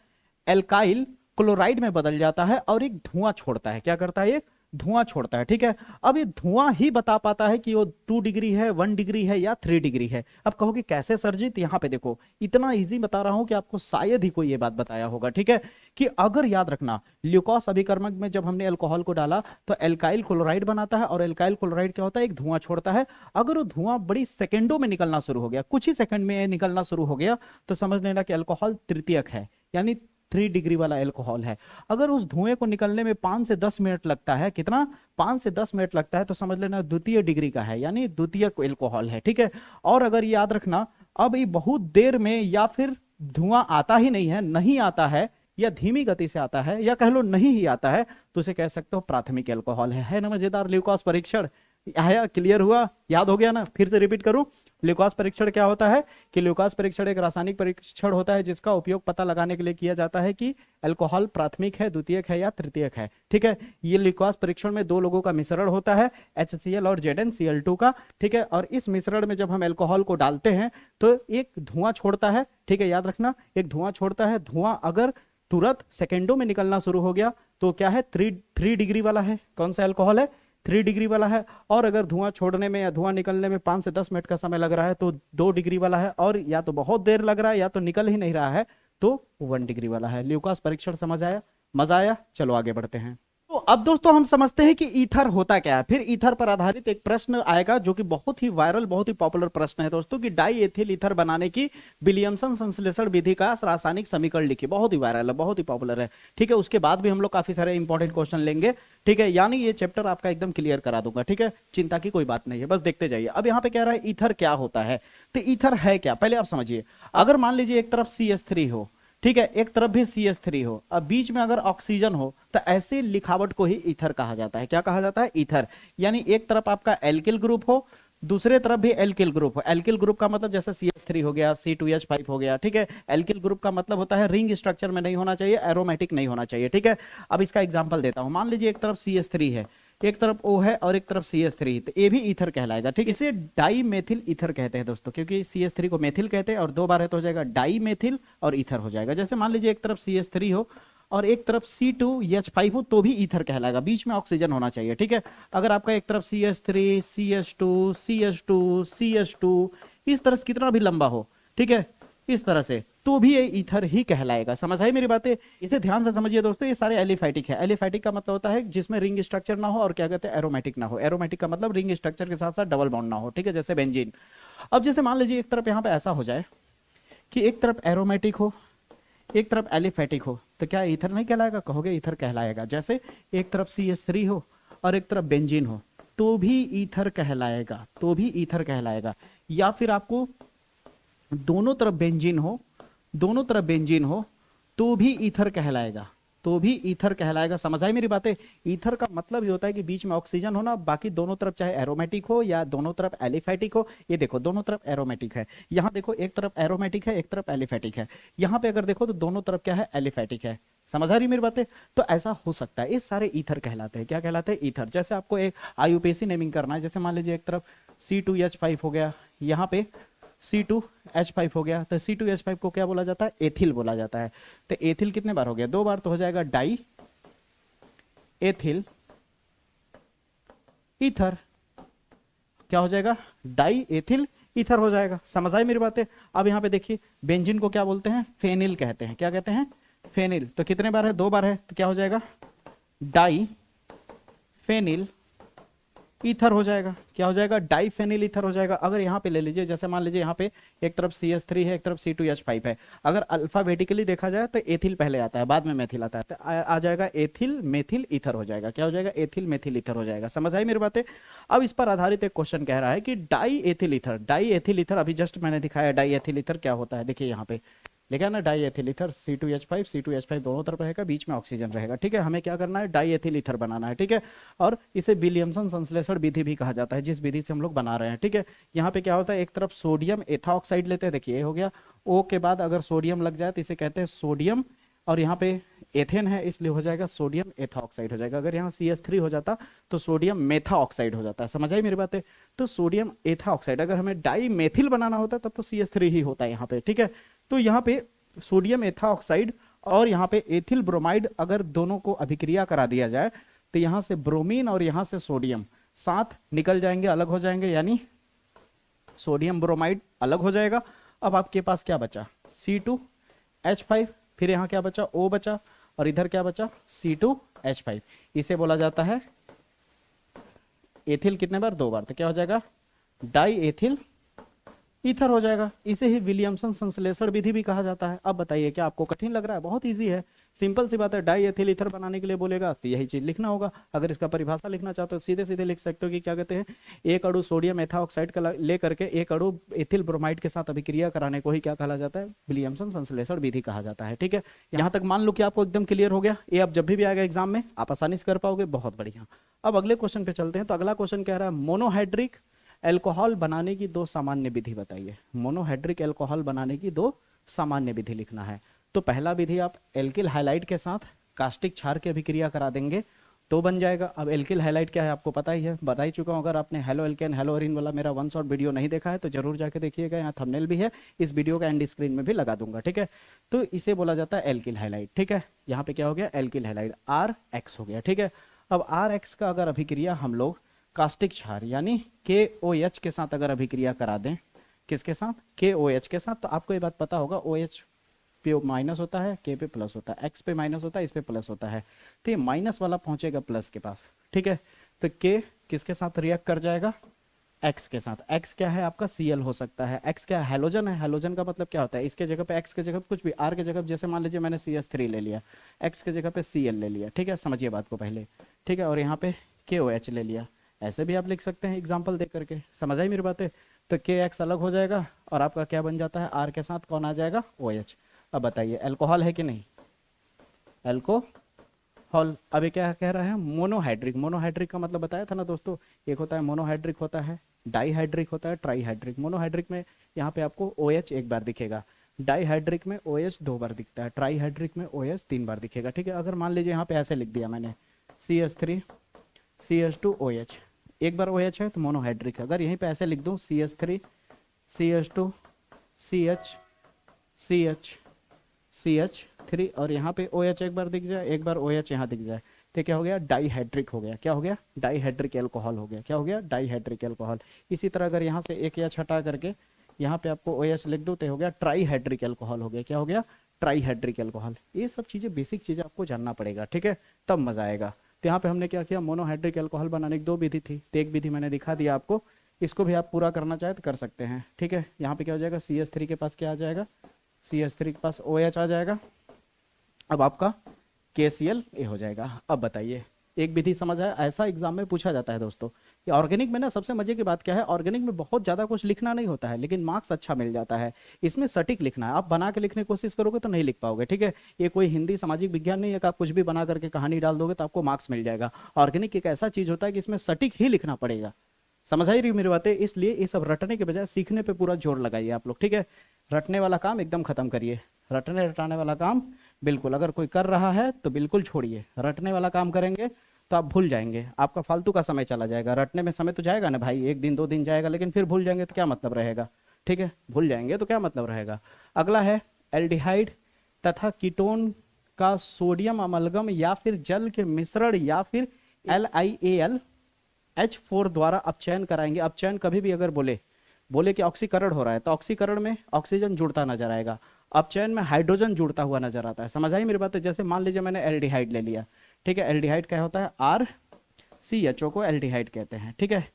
A: एल्काइल क्लोराइड में बदल जाता है और एक धुआं छोड़ता है। क्या करता है? एक धुआं छोड़ता है, ठीक है? अब ये धुआं ही बता पाता है कि वो 2 डिग्री है, 1 डिग्री है या 3 डिग्री है। अब कहोगे कैसे सर जी? तो यहाँ पे देखो, इतना इजी बता रहा हूं कि आपको शायद ही कोई ये बात बताया होगा, ठीक है? कि अगर याद रखना, ल्यूकोस अभिकर्मक में जब हमने अल्कोहल को डाला तो एल्काइल क्लोराइड बनाता है और एल्काइल क्लोराइड क्या होता है? एक धुआं छोड़ता है। अगर वो धुआं बड़ी सेकेंडों में निकलना शुरू हो गया, कुछ ही सेकंड में निकलना शुरू हो गया, तो समझ लेना कि अल्कोहल तृतीयक है, यानी 3 डिग्री वाला अल्कोहल है। अगर उस धुएं को निकलने में 5 से 10 मिनट लगता है, कितना? 5 से 10 मिनट लगता है, तो समझ लेना द्वितीय डिग्री का है, यानी द्वितीयक अल्कोहल है, ठीक है? और अगर याद रखना, अब ये बहुत देर में या फिर धुआं आता ही नहीं है, नहीं आता है, या धीमी गति से आता है या कह लो नहीं ही आता है तो उसे कह सकते हो प्राथमिक अल्कोहल है ना मजेदार। ल्यूकोस परीक्षण आया, क्लियर हुआ, याद हो गया ना? फिर से रिपीट करूं, ल्यूकोस परीक्षण क्या होता है कि ल्यूकोस परीक्षण एक रासायनिक परीक्षण होता है जिसका उपयोग पता लगाने के लिए किया जाता है कि अल्कोहल प्राथमिक है, द्वितीयक है या तृतीयक है। ठीक है, ये ल्यूकोस परीक्षण में दो लोगों का मिश्रण होता है, HCl और ZnCl2 का। ठीक है, और इस मिश्रण में जब हम अल्कोहल को डालते हैं तो एक धुआं छोड़ता है। ठीक है, याद रखना, एक धुआं छोड़ता है। धुआं अगर तुरंत सेकेंडों में निकलना शुरू हो गया तो क्या है, 3 डिग्री वाला है। कौन सा अल्कोहल है? 3 डिग्री वाला है। और अगर धुआं छोड़ने में या धुआं निकलने में 5 से 10 मिनट का समय लग रहा है तो 2 डिग्री वाला है। और या तो बहुत देर लग रहा है या तो निकल ही नहीं रहा है तो 1 डिग्री वाला है। ल्यूकोस परीक्षण समझ आया? मजा आया? चलो आगे बढ़ते हैं। तो अब दोस्तों हम समझते हैं कि ईथर होता क्या है। फिर ईथर पर आधारित एक प्रश्न आएगा जो कि बहुत ही वायरल, बहुत ही पॉपुलर प्रश्न है दोस्तों कि डाई एथिल ईथर बनाने की विलियमसन संश्लेषण विधि का रासायनिक समीकरण लिखिए। बहुत ही वायरल है, बहुत ही पॉपुलर है। ठीक है, उसके बाद भी हम लोग काफी सारे इंपॉर्टेंट क्वेश्चन लेंगे। ठीक है, यानी ये चैप्टर आपका एकदम क्लियर करा दूंगा। ठीक है, चिंता की कोई बात नहीं है, बस देखते जाइए। अब यहाँ पे कह रहा है ईथर क्या होता है, तो ईथर है क्या पहले आप समझिए। अगर मान लीजिए एक तरफ CH3 हो, ठीक है, एक तरफ भी CH3 हो, अब बीच में अगर ऑक्सीजन हो तो ऐसे लिखावट को ही ईथर कहा जाता है। क्या कहा जाता है? ईथर। यानी एक तरफ आपका एल्किल ग्रुप हो, दूसरे तरफ भी एल्किल ग्रुप हो। एल्किल ग्रुप का मतलब जैसे CH3 हो गया, C2H5 हो गया। ठीक है, एल्किल ग्रुप का मतलब होता है रिंग स्ट्रक्चर में नहीं होना चाहिए, एरोमेटिक नहीं होना चाहिए। ठीक है, अब इसका एग्जांपल देता हूं। मान लीजिए एक तरफ CH3 है, एक तरफ O है और एक तरफ CH3, तो ये भी ईथर कहलाएगा। ठीक, इसे डाई मेथिल ईथर कहते हैं दोस्तों, क्योंकि CH3 को मेथिल कहते हैं और 2 बार है तो हो जाएगा डाई मेथिल और ईथर हो जाएगा। जैसे मान लीजिए एक तरफ CH3 हो और एक तरफ C2H5 हो तो भी ईथर कहलाएगा, बीच में ऑक्सीजन होना चाहिए। ठीक है, अगर आपका एक तरफ CH3 CH2 CH2 CH2 इस तरह से कितना भी लंबा हो, ठीक है, इस तरह से, तो भी ये ईथर ही कहलाएगा। समझ आई मेरी बातें? इसे ध्यान से समझिए दोस्तों, ये सारे एलिफैटिक है। एलिफैटिक का मतलब होता है जिसमें रिंग स्ट्रक्चर ना हो और क्या कहते हैं, एरोमेटिक ना हो। एरोमेटिक का मतलब रिंग स्ट्रक्चर के साथ साथ डबल बॉन्ड ना हो। ठीक है, जैसे बेंजीन। अब जैसे मान लीजिए एक तरफ यहाँ पे ऐसा हो जाए कि एक तरफ एरोमेटिक हो, एक तरफ एलिफैटिक हो, तो क्या ईथर नहीं कहलाएगा? कहोगे ईथर कहलाएगा। जैसे एक तरफ CH3 हो और एक तरफ बेंजीन हो तो भी ईथर कहलाएगा, तो भी ईथर कहलाएगा। या फिर आपको दोनों तरफ बेंजीन हो, दोनों तरफ बेंजीन हो तो भी ईथर कहलाएगा, तो भी ईथर कहलाएगा। समझ आई मेरी बातें? ईथर का मतलब ये होता है कि बीच में ऑक्सीजन होना, बाकी दोनों तरफ चाहे एरोमेटिक हो या दोनों तरफ एलिफैटिक हो। ये देखो दोनों तरफ एरोमेटिक है, यहाँ देखो एक तरफ एरोमेटिक है एक तरफ एलिफैटिक है, यहाँ पे अगर देखो तो दोनों तरफ क्या है, एलिफैटिक है। समझ आ रही मेरी बातें? तो ऐसा हो सकता है, ये सारे ईथर कहलाते हैं। क्या कहलाते हैं? ईथर। जैसे आपको एक IUPAC नेमिंग करना है, जैसे मान लीजिए एक तरफ C2H5 हो गया, यहाँ पे C2H5 हो गया, तो C2H5 को क्या बोला जाता है? एथिल बोला जाता है। तो एथिल कितने बार हो गया? 2 बार, तो हो जाएगा डाई एथिल ईथर। क्या हो जाएगा? डाई एथिल ईथर हो जाएगा। समझ आई मेरी बातें? अब यहाँ पे देखिए बेंजीन को क्या बोलते हैं? फेनिल कहते हैं। क्या कहते हैं? फेनिल। तो कितने बार है? 2 बार है, तो क्या हो जाएगा? डाई फेनिल ईथर हो जाएगा। क्या हो जाएगा? डाइफेनिल ईथर हो जाएगा। अगर यहाँ पे ले लीजिए, जैसे मान लीजिए यहाँ पे एक तरफ CH3 है एक तरफ C2H5 है, अगर अल्फाबेटिकली देखा जाए तो एथिल पहले आता है, बाद में मेथिल आता है, तो आ जाएगा एथिल मेथिल ईथर हो जाएगा। क्या हो जाएगा? एथिल मेथिल ईथर हो जाएगा। समझ आई मेरी बातें? अब इस पर आधारित एक क्वेश्चन कह रहा है कि die ethyl ether, die ethyl ether, अभी जस्ट मैंने दिखाया डाई एथिल ईथर क्या होता है। देखिए यहाँ पे लिखा ना डाई एथिल ईथर, C2H5 दोनों तरफ रहेगा, बीच में ऑक्सीजन रहेगा। ठीक है, हमें क्या करना है? डाई एथिल ईथर बनाना है। ठीक है, और इसे विलियमसन संश्लेषण विधि भी कहा जाता है, जिस विधि से हम लोग बना रहे हैं। ठीक है, यहाँ पे क्या होता है? एक तरफ सोडियम एथाऑक्साइड लेते हैं, देखिए ये हो गया। O के बाद अगर सोडियम लग जाए तो इसे कहते हैं सोडियम, और यहाँ पे एथेन है इसलिए हो जाएगा सोडियम एथाऑक्साइड हो जाएगा। अगर यहाँ CH3 हो जाता तो सोडियम मेथाऑक्साइड हो जाता है। समझ आई मेरी बातें? तो सोडियम एथाऑक्साइड, अगर हमें डाई मेथिल बनाना होता तब तो CH3 ही होता है यहाँ पे। ठीक है, तो यहाँ पे सोडियम एथाऑक्साइड और यहाँ पे एथिल ब्रोमाइड, अगर दोनों को अभिक्रिया करा दिया जाए तो यहाँ से ब्रोमीन और यहाँ से सोडियम साथ निकल जाएंगे, अलग हो जाएंगे, यानी सोडियम ब्रोमाइड अलग हो जाएगा। अब आपके पास क्या बचा? C2H5, फिर यहाँ क्या बचा? O बचा, और इधर क्या बचा? C2H5। इसे बोला जाता है एथिल। कितने बार? 2 बार। तो क्या हो जाएगा? डाई एथिल ईथर हो जाएगा। इसे ही विलियमसन संश्लेषण विधि भी कहा जाता है। अब बताइए क्या आपको कठिन लग रहा है? बहुत इजी है, सिंपल सी बात है। डाई एथिल ईथर बनाने के लिए बोलेगा तो यही चीज लिखना होगा। अगर इसका परिभाषा लिखना चाहते हो सीधे सीधे लिख सकते हो कि क्या कहते हैं, एक अणु सोडियम एथाऑक्साइड का लेकर के एक अणु एथिल ब्रोमाइड के साथ अभिक्रिया कराने को ही क्या कहा जाता है? विलियमसन संश्लेषण विधि कहा जाता है। ठीक है, यहाँ तक मान लो कि आपको एकदम क्लियर हो गया। ये अब जब भी आएगा एग्जाम में आप आसानी से कर पाओगे। बहुत बढ़िया। अब अगले क्वेश्चन पे चलते हैं। तो अगला क्वेश्चन कह रहा है मोनोहाइड्रिक एल्कोहल बनाने की दो सामान्य विधि बताइए। मोनोहाइड्रिक एल्कोहल बनाने की दो सामान्य विधि लिखना है। तो पहला विधि आप एल्किल हाइलाइट के साथ कास्टिक क्षार की अभिक्रिया करा देंगे तो बन जाएगा। अब एल्किल हाइलाइट क्या है आपको पता ही है, बता ही चुका हूं। अगर आपने हेलो एल्केन हेलो अरीन वाला मेरा वन शॉट वीडियो नहीं देखा है तो जरूर जाके देखिएगा, यहाँ थंबनेल भी है, इस वीडियो का एंड स्क्रीन में भी लगा दूंगा। ठीक है, तो इसे बोला जाता है एल्किल हाइलाइट। ठीक है, यहाँ पे क्या हो गया? एल्किल हाइलाइट RX हो गया। ठीक है, अब RX का अगर अभिक्रिया हम लोग कास्टिक क्षार यानी KOH के साथ अगर अभिक्रिया करा दें, किसके साथ? KOH के साथ, तो आपको ये बात पता होगा OH पे माइनस होता है, K पे प्लस होता है, X पे माइनस होता है, इस पे प्लस होता है। तो ये माइनस वाला पहुंचेगा प्लस के पास। ठीक है, तो K किसके साथ रिएक्ट कर जाएगा? X के साथ। X क्या है आपका? Cl हो सकता है। X क्या है? हैलोजन है। हैलोजन का मतलब क्या होता है? इसके जगह पे X के जगह पे कुछ भी, R के जगह पे जैसे मान लीजिए मैंने CH3 ले लिया, X के जगह पे Cl ले लिया। ठीक है, समझिए बात को पहले। ठीक है, और यहाँ पे KOH ले लिया। ऐसे भी आप लिख सकते हैं एग्जाम्पल दे करके। समझ आई मेरी बातें? तो KX अलग हो जाएगा और आपका क्या बन जाता है? R के साथ कौन आ जाएगा? OH। अब बताइए अल्कोहल है कि नहीं? अल्कोहल। अब ये क्या कह रहा है? मोनोहाइड्रिक। मोनोहाइड्रिक का मतलब बताया था ना दोस्तों, एक होता है मोनोहाइड्रिक, होता है डाईहाइड्रिक, होता है ट्राईहाइड्रिक। मोनोहाइड्रिक में यहाँ पे आपको OH एक बार दिखेगा, डाईहाइड्रिक में OH दो बार दिखता है, ट्राईहाइड्रिक में OH तीन बार दिखेगा। ठीक है, अगर मान लीजिए यहाँ पे ऐसे लिख दिया मैंने CH3 CH2 OH, एक बार OH है तो मोनोहाइड्रिक है। अगर यहीं पे ऐसे लिख दूं CH3 CH2 CH CH CH3 और यहाँ पे OH एक बार दिख जाए, एक बार OH यहाँ दिख जाए, तो क्या हो गया? डाईहाइड्रिक हो गया। क्या हो गया? डाईहाइड्रिक एल्कोहल हो गया। क्या हो गया? Dihydric alcohol. इसी तरह अगर यहाँ से एक या हटा करके यहाँ पे आपको OH लिख दो तो हो गया ट्राईहाइड्रिक एल्कोहल हो गया। क्या हो गया? Trihydric alcohol. ये सब चीजें बेसिक चीजें आपको जानना पड़ेगा। ठीक है, तब मजा आएगा। तो यहाँ पे हमने क्या किया? मोनोहाइड्रिक एल्कोहल बनाने की दो विधि थी, तो एक विधि मैंने दिखा दिया आपको, इसको भी आप पूरा करना चाहे तो कर सकते हैं। ठीक है, यहाँ पे क्या हो जाएगा? CH3 के पास क्या आ जाएगा? CH3 के पास OH आ जाएगा। अब आपका KCl ए हो जाएगा। अब बताइए, एक विधि समझ आया? ऐसा एग्जाम में पूछा जाता है दोस्तों। ये ऑर्गेनिक में ना सबसे मजे की बात क्या है? ऑर्गेनिक में बहुत ज्यादा कुछ लिखना नहीं होता है, लेकिन मार्क्स अच्छा मिल जाता है। इसमें सटीक लिखना है। आप बना के लिखने की कोशिश करोगे तो नहीं लिख पाओगे। ठीक है, ये कोई हिंदी सामाजिक विज्ञान नहीं है कि आप कुछ भी बना करके कहानी डाल दोगे तो आपको मार्क्स मिल जाएगा। ऑर्गेनिक एक ऐसा चीज होता है कि इसमें सटीक ही लिखना पड़ेगा। समझ आई रही मेरी बातें? इसलिए ये सब रटने के बजाय सीखने पे पूरा जोर लगाइए आप लोग। ठीक है, रटने वाला काम एकदम खत्म करिए। रटने रटाने वाला काम बिल्कुल, अगर कोई कर रहा है तो बिल्कुल छोड़िए। रटने वाला काम करेंगे तो आप भूल जाएंगे, आपका फालतू का समय चला जाएगा। रटने में समय तो जाएगा ना भाई, एक दिन दो दिन जाएगा, लेकिन फिर भूल जाएंगे तो क्या मतलब रहेगा? ठीक है, भूल जाएंगे तो क्या मतलब रहेगा? अगला है एल्डिहाइड तथा कीटोन का सोडियम अमलगम या फिर जल के मिश्रण या फिर LiAlH4 द्वारा अपचयन कराएंगे। अपचयन कभी भी अगर बोले कि ऑक्सीकरण हो रहा है तो ऑक्सीकरण में ऑक्सीजन जुड़ता नजर आएगा, अपचयन में हाइड्रोजन जुड़ता हुआ नजर आता है। समझ आई मेरी बात? जैसे मान लीजिए मैंने एल्डिहाइड ले लिया। ठीक है, एल्डिहाइड क्या होता है? RCHO को एल्डिहाइड कहते हैं। ठीक है,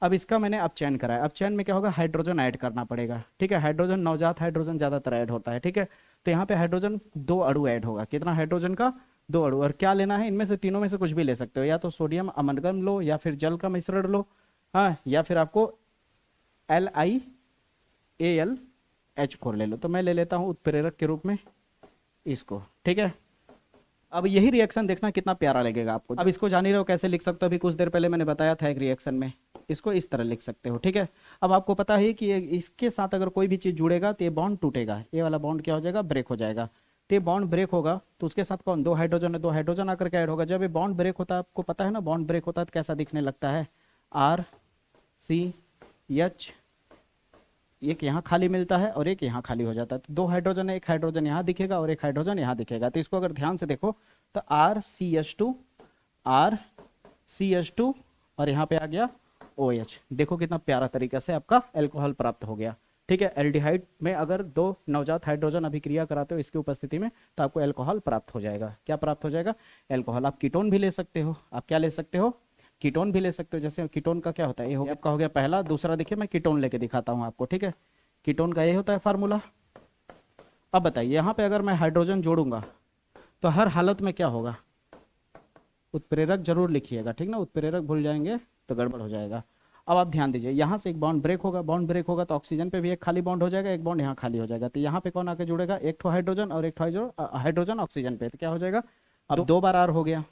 A: अब इसका मैंने अपचयन कराया। अपचयन में क्या होगा? हाइड्रोजन ऐड करना पड़ेगा। ठीक है, हाइड्रोजन नवजात हाइड्रोजन ज्यादातर ऐड होता है। ठीक है, तो यहाँ पे हाइड्रोजन दो अणु ऐड होगा। कितना हाइड्रोजन का? दो अणु। और क्या लेना है? इनमें से तीनों में से कुछ भी ले सकते हो, या तो सोडियम अमलगम लो या फिर जल का मिश्रण लो, हाँ, या फिर आपको LiAlH4 ले लो। तो मैं ले लेता हूं उत्प्रेरक के रूप में इसको। ठीक है, अब यही रिएक्शन देखना कितना प्यारा लगेगा आपको। अब इसको जान ही रहे हो कैसे लिख सकते हो? अभी कुछ देर पहले मैंने बताया था एक रिएक्शन में, इसको इस तरह लिख सकते हो। ठीक है, अब आपको पता है कि इसके साथ अगर कोई भी चीज जुड़ेगा तो ये बॉन्ड टूटेगा, ये वाला बॉन्ड क्या हो जाएगा? ब्रेक हो जाएगा। तो ये बॉन्ड ब्रेक होगा तो उसके साथ कौन? दो हाइड्रोजन है, दो हाइड्रोजन आकर के ऐड होगा। जब ये बॉन्ड ब्रेक होता है, आपको पता है ना बॉन्ड ब्रेक होता है तो कैसा दिखने लगता है? RCH, एक यहाँ खाली मिलता है और एक यहाँ खाली हो जाता है। तो दो हाइड्रोजन है, एक हाइड्रोजन यहाँ दिखेगा और एक हाइड्रोजन यहाँ दिखेगा। तो इसको अगर ध्यान से देखो तो RCH2 और यहाँ पे आ गया OH। देखो कितना प्यारा तरीके से आपका एल्कोहल प्राप्त हो गया। ठीक है, एल्डिहाइड में अगर दो नवजात हाइड्रोजन अभिक्रिया कराते हो इसकी उपस्थिति में तो आपको एल्कोहल प्राप्त हो जाएगा। क्या प्राप्त हो जाएगा? एल्कोहल। आप कीटोन भी ले सकते हो। आप क्या ले सकते हो? कीटोन भी ले सकते हो। जैसे कीटोन का क्या होता है? ये हो गया आपका, हो गया पहला। दूसरा देखिए मैं कीटोन लेके दिखाता हूँ आपको। ठीक है, कीटोन का ये होता है फार्मूला। अब बताइए यहाँ पे अगर मैं हाइड्रोजन जोड़ूंगा तो हर हालत में क्या होगा, उत्प्रेरक जरूर लिखिएगा, ठीक ना, उत्प्रेरक भूल जाएंगे तो गड़बड़ हो जाएगा। अब आप ध्यान दीजिए, यहाँ से एक बॉन्ड ब्रेक होगा, बॉन्ड ब्रेक होगा तो ऑक्सीजन पे भी एक खाली बॉन्ड हो जाएगा, एक बॉन्ड यहाँ खाली हो जाएगा, तो यहाँ पे कौन आके जुड़ेगा, एक ठो हाइड्रोजन और एक ठो हाइड्रोजन ऑक्सीजन पे, तो क्या हो जाएगा, अब 2 बार R हो गया।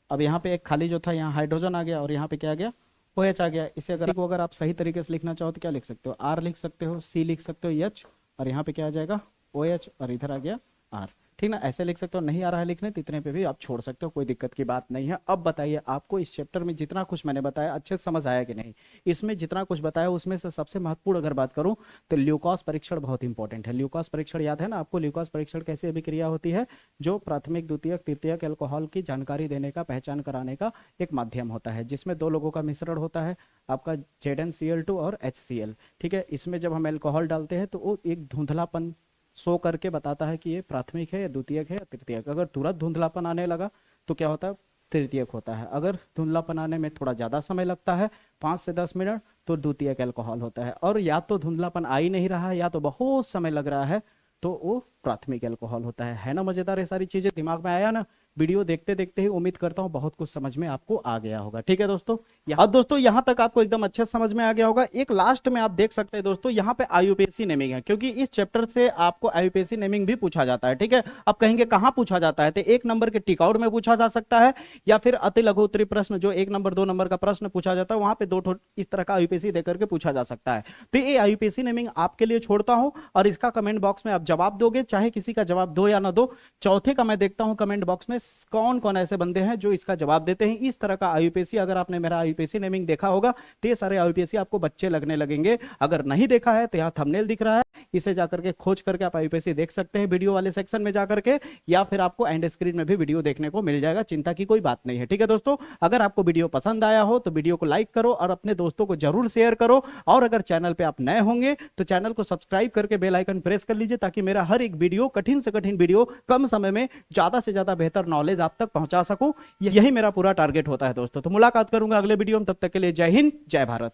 A: अब यहाँ पे एक खाली जो था यहाँ हाइड्रोजन आ गया और यहाँ पे क्या आ गया, OH आ गया। इसे अगर आप सही तरीके से लिखना चाहो तो क्या लिख सकते हो, R लिख सकते हो, C लिख सकते हो, H, और यहाँ पे क्या आ जाएगा OH, और इधर आ गया R, ठीक ना, ऐसे लिख सकते हो। नहीं आ रहा है लिखने तो इतने पे भी आप छोड़ सकते हो, कोई दिक्कत की बात नहीं है। अब बताइए आपको इस चैप्टर में जितना कुछ मैंने बताया अच्छे से समझ आया कि नहीं। इसमें जितना कुछ बताया उसमें से सबसे महत्वपूर्ण अगर बात करूं तो ल्यूकोस परीक्षण बहुत इंपॉर्टेंट है। ल्यूकोस परीक्षण याद है ना आपको, ल्यूकोस परीक्षण कैसे अभिक्रिया होती है, जो प्राथमिक द्वितीयक तृतीयक एल्कोहल की जानकारी देने का, पहचान कराने का एक माध्यम होता है, जिसमें 2 लोगों का मिश्रण होता है, आपका ZnCl2 और HCl, ठीक है। इसमें जब हम एल्कोहल डालते हैं तो वो एक धुंधलापन शो करके बताता है कि ये प्राथमिक है या द्वितीयक है या तृतीयक। अगर तुरंत धुंधलापन आने लगा तो क्या होता है, तृतीयक होता है। अगर धुंधलापन आने में थोड़ा ज़्यादा समय लगता है, 5 से 10 मिनट, तो द्वितीयक एल्कोहल होता है। और या तो धुंधलापन आ ही नहीं रहा है या तो बहुत समय लग रहा है तो वो प्राथमिक एल्कोहल होता है ना। मजेदार ये सारी चीजें दिमाग में आया ना, वीडियो देखते देखते ही उम्मीद करता हूँ बहुत कुछ समझ में आपको आ गया होगा, ठीक है दोस्तों। अब दोस्तों यहाँ तक आपको एकदम अच्छे समझ में आ गया होगा। एक लास्ट में आप देख सकते हैं दोस्तों, यहाँ पे IUPAC नेमिंग है, क्योंकि इस चैप्टर से आपको IUPAC नेमिंग भी पूछा जाता है, ठीक है। अब कहेंगे कहाँ पूछा जाता है, तो 1 नंबर के टिकआउट में पूछा जा सकता है, या फिर अति लघु उत्तरीय प्रश्न जो 1 नंबर 2 नंबर का प्रश्न पूछा जाता है, वहां पे 2 इस तरह का IUPAC देकर के पूछा जा सकता है। तो ये IUPAC नेमिंग आपके लिए छोड़ता हूं, और इसका कमेंट बॉक्स में आप जवाब दोगे, चाहे किसी का जवाब दो या ना दो। चौथे का मैं देखता हूं कमेंट बॉक्स में कौन कौन ऐसे बंदे हैं जो इसका जवाब देते हैं। इस तरह का IUPAC, अगर आपने मेरा IUPAC नेमिंग देखा होगा तो ये सारे IUPAC आपको बच्चे लगने लगेंगे। अगर नहीं देखा है तो यहाँ थंबनेल दिख रहा है, इसे जाकर के खोज करके आप IUPAC देख सकते हैं वीडियो वाले सेक्शन में जाकर के, या फिर आपको एंड स्क्रीन में भी वीडियो देखने को मिल जाएगा, चिंता की कोई बात नहीं है, ठीक है दोस्तों। अगर आपको वीडियो पसंद आया हो तो वीडियो को लाइक करो और अपने दोस्तों को जरूर शेयर करो, और अगर चैनल पे आप नए होंगे तो चैनल को सब्सक्राइब करके बेल आइकन प्रेस कर लीजिए, ताकि मेरा हर एक वीडियो, कठिन से कठिन वीडियो, कम समय में ज्यादा से ज्यादा बेहतर नॉलेज आप तक पहुंचा सकूं। यही मेरा पूरा टारगेट होता है दोस्तों। तो मुलाकात करूंगा अगले वीडियो में, तब तक के लिए जय हिंद, जय भारत।